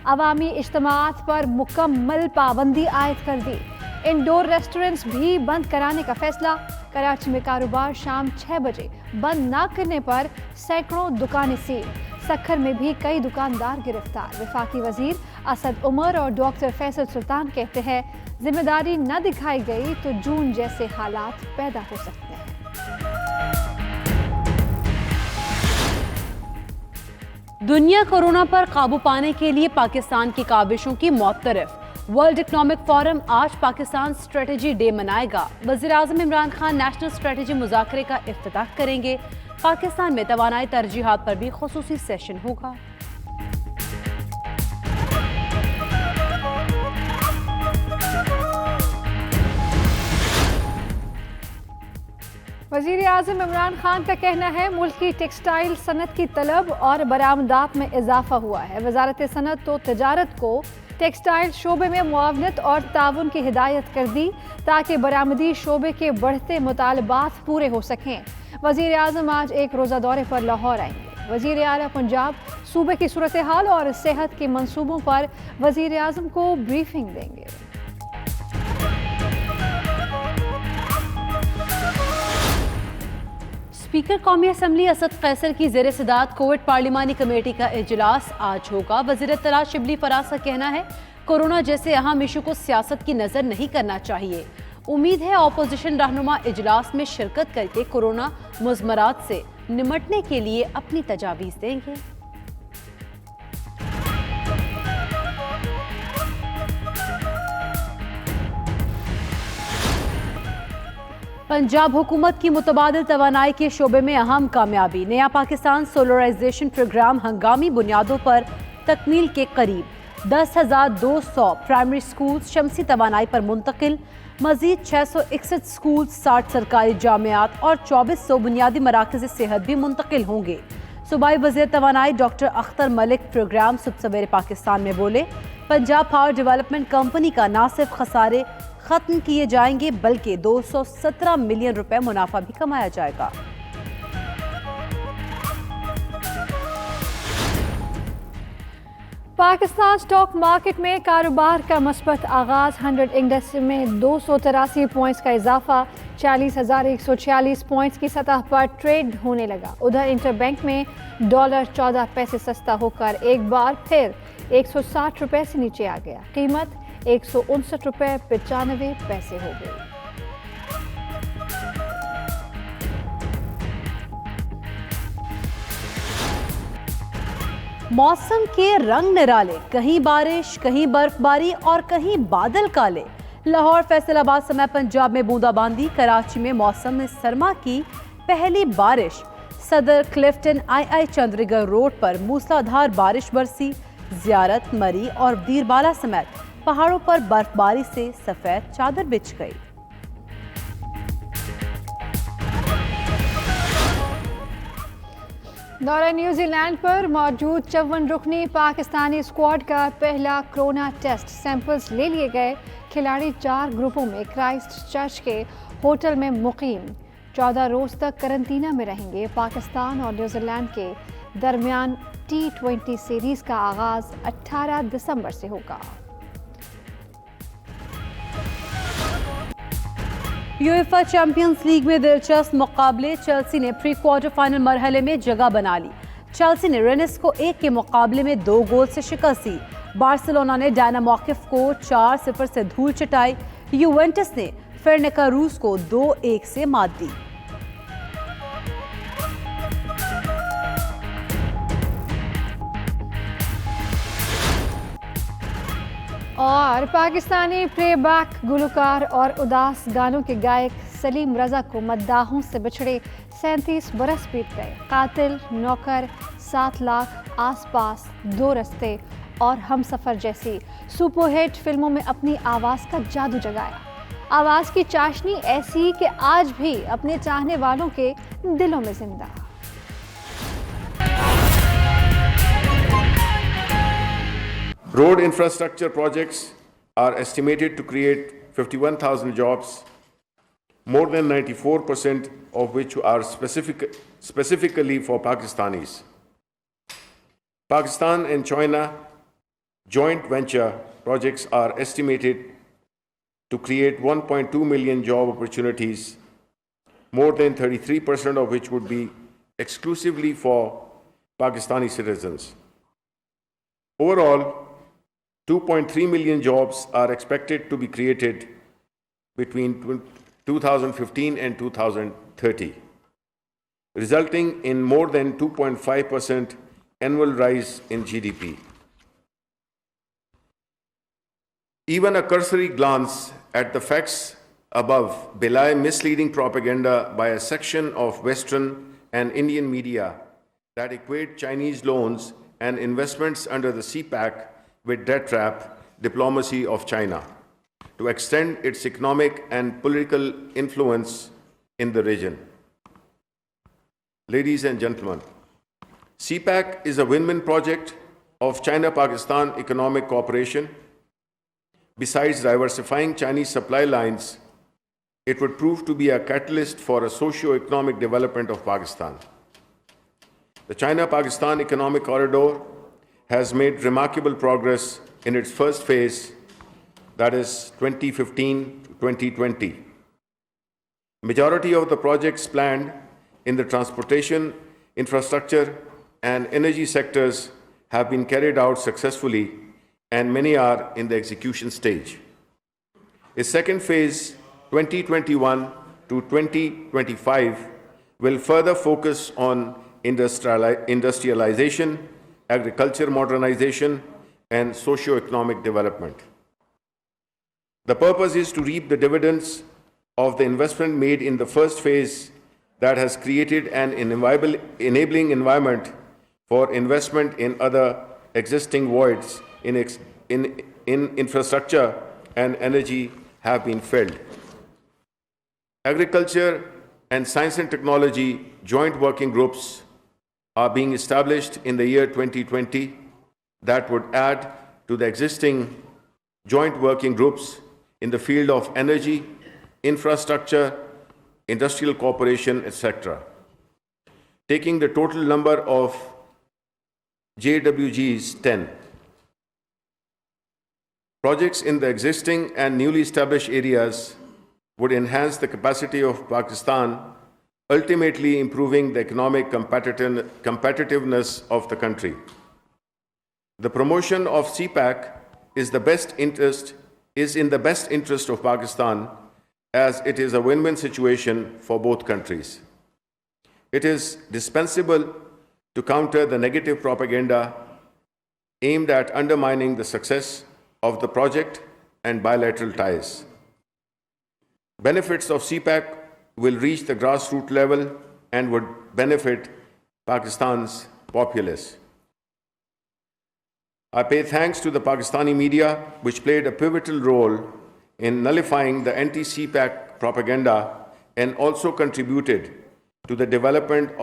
अवामी इज्तिमात पर मुकम्मल पाबंदी आयद कर दी। इंडोर रेस्टोरेंट्स भी बंद कराने का फैसला। कराची में कारोबार शाम 6 बजे बंद न करने पर सैकड़ों दुकानें सील। सखर में भी कई दुकानदार गिरफ्तार। वफाकी वजीर असद उमर और डॉक्टर फैसल सुल्तान कहते हैं, जिम्मेदारी न दिखाई गई तो जून जैसे हालात पैदा हो सकते हैं। दुनिया कोरोना पर काबू पाने के लिए पाकिस्तान की काविशों की मौतरफ। वर्ल्ड इकोनॉमिक फोरम आज पाकिस्तान स्ट्रेटेजी डे मनाएगा। वज़ीर आज़म इमरान खान नेशनल स्ट्रेटेजी मुज़ाकरे का इफ्तिताह करेंगे। पाकिस्तान में तवानाई तरजीहात पर भी खुसूसी सेशन होगा। वज़ीर आज़म इमरान खान का कहना है, मुल्क की टेक्सटाइल सनत की तलब और बरामदात में इजाफा हुआ है। वजारत सनत व तजारत को टेक्सटाइल शोबे में मुआवनत और ताउन की हिदायत कर दी ताकि बरामदी शोबे के बढ़ते मुतालबात पूरे हो सकें। वज़ीर आज़म आज एक रोज़ा दौरे पर लाहौर आएंगे। वज़ीर आला पंजाब सूबे की सूरत हाल और सेहत के मंसूबों पर वज़ीर आज़म को ब्रीफिंग देंगे। स्पीकर कौमी असम्बली असद कैसर की ज़ेर सदारत कोविड पार्लिमानी कमेटी का इजलास आज होगा। वज़ीर इत्तलात शिबली फराज का कहना है, कोरोना जैसे अहम इशू को सियासत की नज़र नहीं करना चाहिए। उम्मीद है अपोजिशन रहनुमा इजलास में शिरकत करके कोरोना मुज़मरात से निमटने के लिए अपनी तजावीज़ देंगे। पंजाब हुकूमत की मुतबादिल तवानाई के शोबे में अहम कामयाबी। नया पाकिस्तान सोलराइजेशन प्रोग्राम हंगामी बुनियादों पर तकमील के करीब। 10,200 प्राइमरी स्कूल शमसी तवानाई पर मुंतकिल। मजीद 661 स्कूल, 60 सरकारी जामियात और 2400 बुनियादी मराकज़ सेहत भी मुंतकिल होंगे। सूबाई वज़ीर तवानाई डॉक्टर अख्तर मलिक प्रोग्राम सुबह सवेरे पाकिस्तान में बोले, पंजाब पावर डेवलपमेंट कंपनी का ना सिर्फ खसारे खत्म किए जाएंगे बल्कि 217 मिलियन रुपए मुनाफा भी कमाया जाएगा। पाकिस्तान स्टॉक मार्केट में कारोबार का मस्बत आगाज। 100 इंडेक्स में 283 पॉइंट्स का इजाफा। 40,146 पॉइंट्स की सतह पर ट्रेड होने लगा। उधर इंटरबैंक में डॉलर 14 पैसे सस्ता होकर एक बार फिर 160 रुपए से नीचे आ गया। कीमत 159 रुपए 95 पैसे हो गई। मौसम के रंग निराले, कहीं बारिश, कहीं बर्फबारी और कहीं बादल काले। लाहौर फैसलाबाद समेत पंजाब में बूंदाबांदी। कराची में मौसम में सरमा की पहली बारिश। सदर क्लिफ्टन आई चंद्रीगढ़ रोड पर मूसलाधार बारिश बरसी। जियारत, मरी और दीरबाला समेत पहाड़ों पर बर्फबारी से सफेद चादर बिछ गई। दौरा न्यूजीलैंड पर मौजूद 54 रुकनी पाकिस्तानी स्क्वाड का पहला कोरोना टेस्ट सैंपल्स ले लिए गए। खिलाड़ी 4 ग्रुपों में क्राइस्ट चर्च के होटल में मुकीम। 14 रोज तक करंतना में रहेंगे। पाकिस्तान और न्यूजीलैंड के दरमियान T20 सीरीज का आगाज 18 दिसंबर से होगा। यूएफा चैंपियंस लीग में दिलचस्प मुकाबले। चेल्सी ने प्री क्वार्टर फाइनल मरहले में जगह बना ली। चेल्सी ने रेनिस को 1 के मुकाबले में 2 गोल से शिकस्त दी। बार्सिलोना ने डायनामोकिफ को 4-0 से धूल चटाई। यूवेंटस ने फेनेकारूस को 2-1 से मात दी। और पाकिस्तानी प्लेबैक गुलकार और उदास गानों के गायक सलीम रजा को मद्दाहों से बिछड़े 37 बरस बीत गए। कातिल, नौकर, 7 लाख, आसपास, 2 रस्ते और हमसफर जैसी सुपरहिट फिल्मों में अपनी आवाज़ का जादू जगाया। आवाज़ की चाशनी ऐसी कि आज भी अपने चाहने वालों के दिलों में जिंदा। Road infrastructure projects are estimated to create 51,000 jobs, more than 94% of which are specifically for Pakistanis. Pakistan and China joint venture projects are estimated to create 1.2 million job opportunities, more than 33% of which would be exclusively for Pakistani citizens. Overall, 2.3 million jobs are expected to be created between 2015 and 2030, resulting in more than 2.5% annual rise in GDP. Even a cursory glance at the facts above belie misleading propaganda by a section of Western and Indian media that equate Chinese loans and investments under the CPAC with debt trap diplomacy of China to extend its economic and political influence in the region. Ladies and gentlemen, CPAC is a win-win project of China-Pakistan Economic Cooperation. Besides diversifying Chinese supply lines, it would prove to be a catalyst for a socio-economic development of Pakistan. The China-Pakistan Economic Corridor has made remarkable progress in its first phase, that is 2015 to 2020. Majority of the projects planned in the transportation, infrastructure, and energy sectors have been carried out successfully, and many are in the execution stage. A second phase, 2021 to 2025, will further focus on industrialization, agriculture modernization, and socio-economic development. The purpose is to reap the dividends of the investment made in the first phase that has created an enabling environment for investment in other existing voids in infrastructure and energy have been filled. Agriculture and science and technology joint working groups are being established in the year 2020 that would add to the existing joint working groups in the field of energy, infrastructure, industrial cooperation, etc., taking the total number of JWGs 10. Projects in the existing and newly established areas would enhance the capacity of Pakistan, ultimately improving the economic competitiveness of the country. The promotion of CPAC is in the best interest of Pakistan, as it is a win-win situation for both countries. It is dispensable to counter the negative propaganda aimed at undermining the success of the project and bilateral ties. Benefits of CPAC will reach the grassroots level and would benefit Pakistan's populace. I pay thanks to the Pakistani media, which played a pivotal role in nullifying the anti-CPAC propaganda and also contributed to the development of